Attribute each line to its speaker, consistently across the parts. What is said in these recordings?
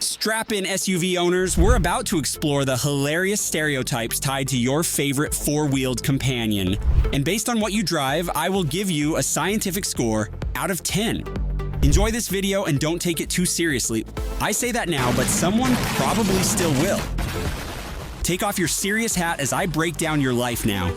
Speaker 1: Strap in, SUV owners, we're about to explore the hilarious stereotypes tied to your favorite four-wheeled companion. And based on what you drive, I will give you a scientific score out of 10. Enjoy this video and don't take it too seriously. I say that now, but someone probably still will. Take off your serious hat as I break down your life now.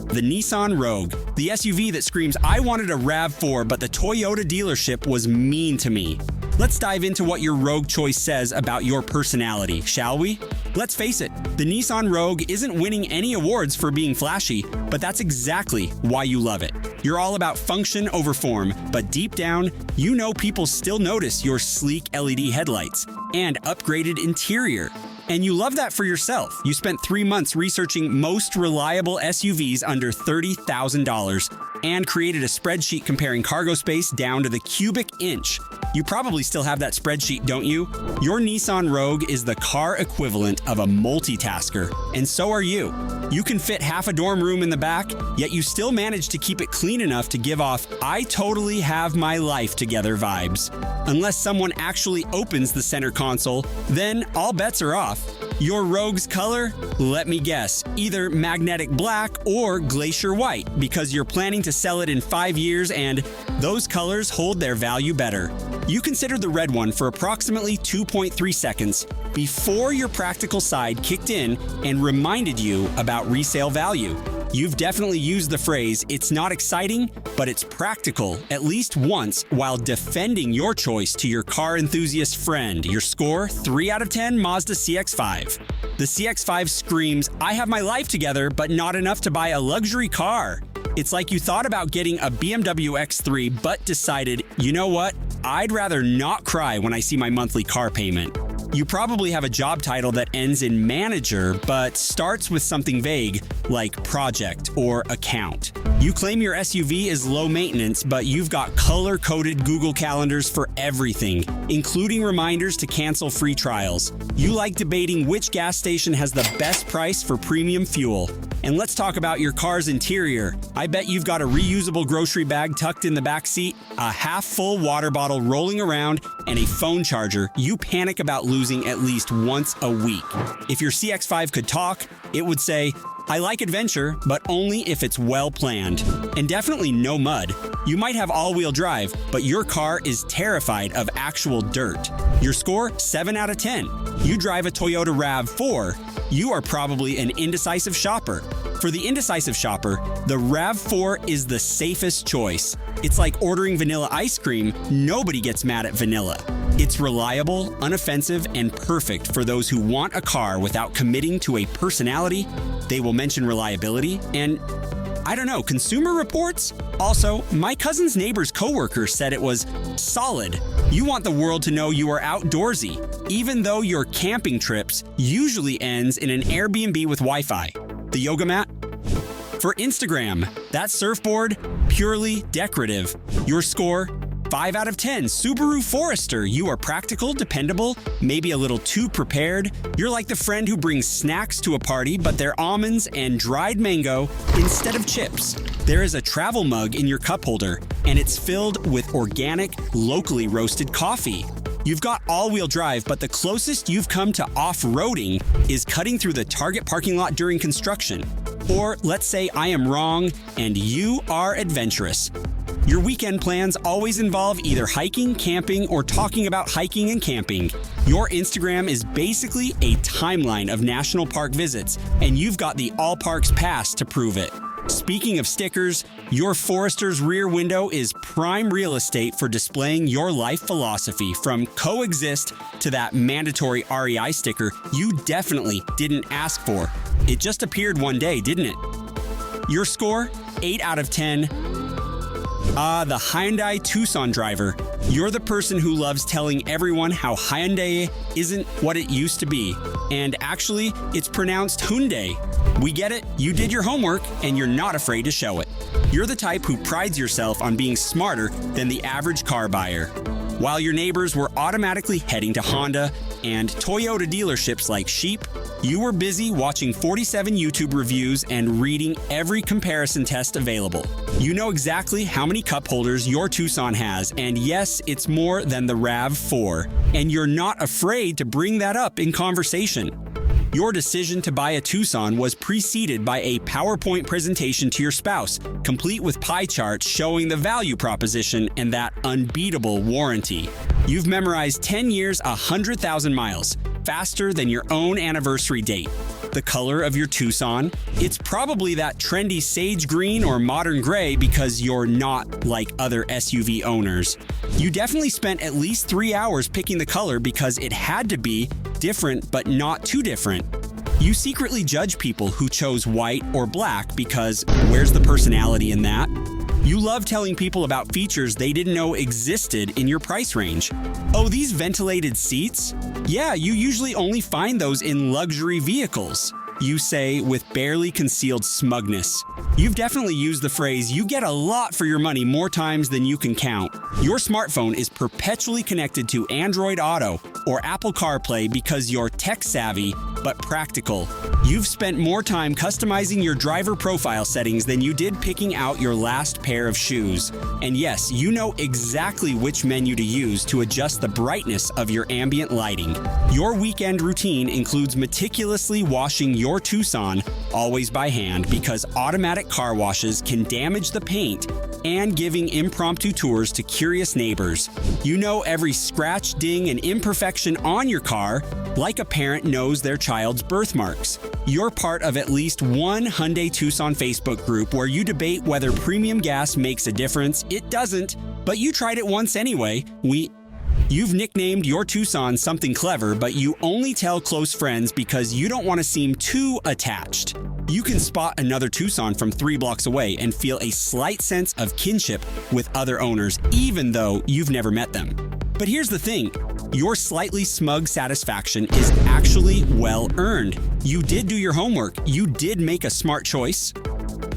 Speaker 1: The Nissan Rogue, the SUV that screams, "I wanted a RAV4, but the Toyota dealership was mean to me." Let's dive into what your Rogue choice says about your personality, shall we? Let's face it, the Nissan Rogue isn't winning any awards for being flashy, but that's exactly why you love it. You're all about function over form, but deep down, you know people still notice your sleek LED headlights and upgraded interior. And you love that for yourself. You spent 3 months researching most reliable SUVs under $30,000 and created a spreadsheet comparing cargo space down to the cubic inch. You probably still have that spreadsheet, don't you? Your Nissan Rogue is the car equivalent of a multitasker, and so are you. You can fit half a dorm room in the back, yet you still manage to keep it clean enough to give off "I totally have my life together" vibes. Unless someone actually opens the center console, then all bets are off. Your Rogue's color? Let me guess, either magnetic black or glacier white, because you're planning to sell it in 5 years and those colors hold their value better. You considered the red one for approximately 2.3 seconds before your practical side kicked in and reminded you about resale value. You've definitely used the phrase, "It's not exciting, but it's practical," at least once while defending your choice to your car enthusiast friend. Your score, 3 out of 10, Mazda CX-5. The CX-5 screams, "I have my life together, but not enough to buy a luxury car." It's like you thought about getting a BMW X3, but decided, you know what? I'd rather not cry when I see my monthly car payment. You probably have a job title that ends in manager, but starts with something vague like project or account. You claim your SUV is low maintenance, but you've got color-coded Google calendars for everything, including reminders to cancel free trials. You like debating which gas station has the best price for premium fuel. And let's talk about your car's interior. I bet you've got a reusable grocery bag tucked in the back seat, a half-full water bottle rolling around, and a phone charger you panic about losing at least once a week. If your CX-5 could talk, it would say, "I like adventure, but only if it's well planned." And definitely no mud. You might have all-wheel drive, but your car is terrified of actual dirt. Your score, 7 out of 10. You drive a Toyota RAV4. You are probably an indecisive shopper. For the indecisive shopper, the RAV4 is the safest choice. It's like ordering vanilla ice cream. Nobody gets mad at vanilla. It's reliable, unoffensive, and perfect for those who want a car without committing to a personality. They will mention reliability and, I don't know, Consumer Reports? Also, my cousin's neighbor's coworker said it was solid. You want the world to know you are outdoorsy, even though your camping trips usually ends in an Airbnb with Wi-Fi. The yoga mat? For Instagram, that surfboard, purely decorative. Your score, 5 out of 10, Subaru Forester. You are practical, dependable, maybe a little too prepared. You're like the friend who brings snacks to a party, but they're almonds and dried mango instead of chips. There is a travel mug in your cup holder, and it's filled with organic, locally roasted coffee. You've got all-wheel drive, but the closest you've come to off-roading is cutting through the Target parking lot during construction. Or let's say I am wrong and you are adventurous. Your weekend plans always involve either hiking, camping, or talking about hiking and camping. Your Instagram is basically a timeline of national park visits, and you've got the All Parks Pass to prove it. Speaking of stickers, your Forester's rear window is prime real estate for displaying your life philosophy, from coexist to that mandatory REI sticker you definitely didn't ask for. It just appeared one day, didn't it? Your score, 8 out of 10. The Hyundai Tucson driver. You're the person who loves telling everyone how Hyundai isn't what it used to be. And actually, it's pronounced Hyundai. We get it, you did your homework, and you're not afraid to show it. You're the type who prides yourself on being smarter than the average car buyer. While your neighbors were automatically heading to Honda and Toyota dealerships like Sheep, you were busy watching 47 YouTube reviews and reading every comparison test available. You know exactly how many cup holders your Tucson has, and yes, it's more than the RAV4, and you're not afraid to bring that up in conversation. Your decision to buy a Tucson was preceded by a PowerPoint presentation to your spouse, complete with pie charts showing the value proposition and that unbeatable warranty. You've memorized 10 years, 100,000 miles, faster than your own anniversary date. The color of your Tucson? It's probably that trendy sage green or modern gray because you're not like other SUV owners. You definitely spent at least 3 hours picking the color because it had to be different but not too different. You secretly judge people who chose white or black because where's the personality in that? You love telling people about features they didn't know existed in your price range. Oh, these ventilated seats? Yeah, you usually only find those in luxury vehicles. You say with barely concealed smugness. You've definitely used the phrase, you get a lot for your money more times than you can count. Your smartphone is perpetually connected to Android Auto or Apple CarPlay because you're tech-savvy but practical. You've spent more time customizing your driver profile settings than you did picking out your last pair of shoes. And yes, you know exactly which menu to use to adjust the brightness of your ambient lighting. Your weekend routine includes meticulously washing your Tucson, always by hand, because automatic car washes can damage the paint, and giving impromptu tours to curious neighbors. You know every scratch, ding, and imperfection on your car, like a parent knows their child's birthmarks. You're part of at least one Hyundai Tucson Facebook group where you debate whether premium gas makes a difference. It doesn't, but you tried it once anyway. You've nicknamed your Tucson something clever, but you only tell close friends because you don't want to seem too attached. You can spot another Tucson from 3 blocks away and feel a slight sense of kinship with other owners, even though you've never met them. But here's the thing, your slightly smug satisfaction is actually well earned. You did do your homework, you did make a smart choice.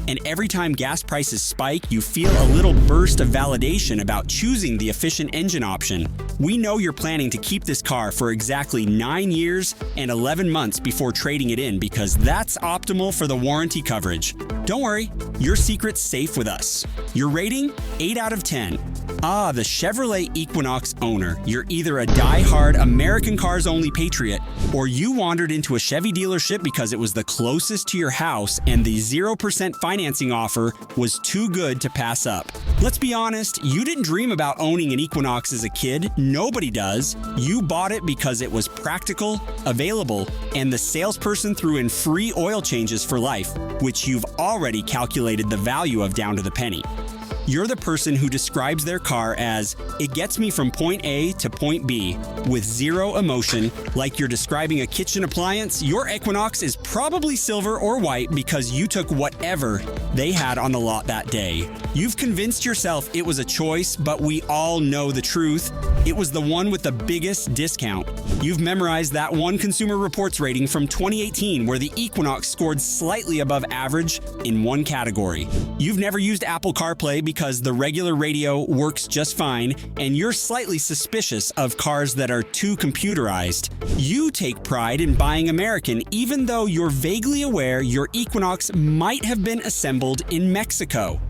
Speaker 1: And every time gas prices spike, you feel a little burst of validation about choosing the efficient engine option. We know you're planning to keep this car for exactly 9 years and 11 months before trading it in because that's optimal for the warranty coverage. Don't worry, your secret's safe with us. Your rating? 8 out of 10. Ah, the Chevrolet Equinox owner. You're either a die-hard American cars-only patriot, or you wandered into a Chevy dealership because it was the closest to your house and the 0% financing offer was too good to pass up. Let's be honest, you didn't dream about owning an Equinox as a kid. Nobody does. You bought it because it was practical, available, and the salesperson threw in free oil changes for life, which you've already calculated the value of down to the penny. You're the person who describes their car as, it gets me from point A to point B with zero emotion. Like you're describing a kitchen appliance, your Equinox is probably silver or white because you took whatever they had on the lot that day. You've convinced yourself it was a choice, but we all know the truth. It was the one with the biggest discount. You've memorized that one Consumer Reports rating from 2018 where the Equinox scored slightly above average in one category. You've never used Apple CarPlay because the regular radio works just fine, and you're slightly suspicious of cars that are too computerized. You take pride in buying American even though you're vaguely aware your Equinox might have been assembled in Mexico.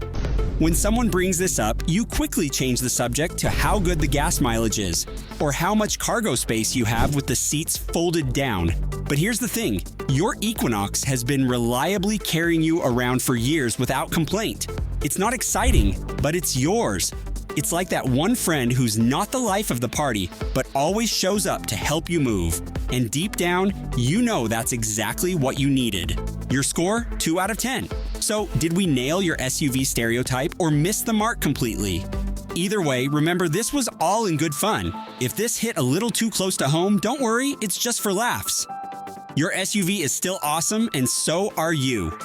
Speaker 1: When someone brings this up, you quickly change the subject to how good the gas mileage is, or how much cargo space you have with the seats folded down. But here's the thing, your Equinox has been reliably carrying you around for years without complaint. It's not exciting, but it's yours. It's like that one friend who's not the life of the party, but always shows up to help you move. And deep down, you know that's exactly what you needed. Your score? 2 out of 10. So, did we nail your SUV stereotype or miss the mark completely? Either way, remember this was all in good fun. If this hit a little too close to home, don't worry, it's just for laughs. Your SUV is still awesome, and so are you.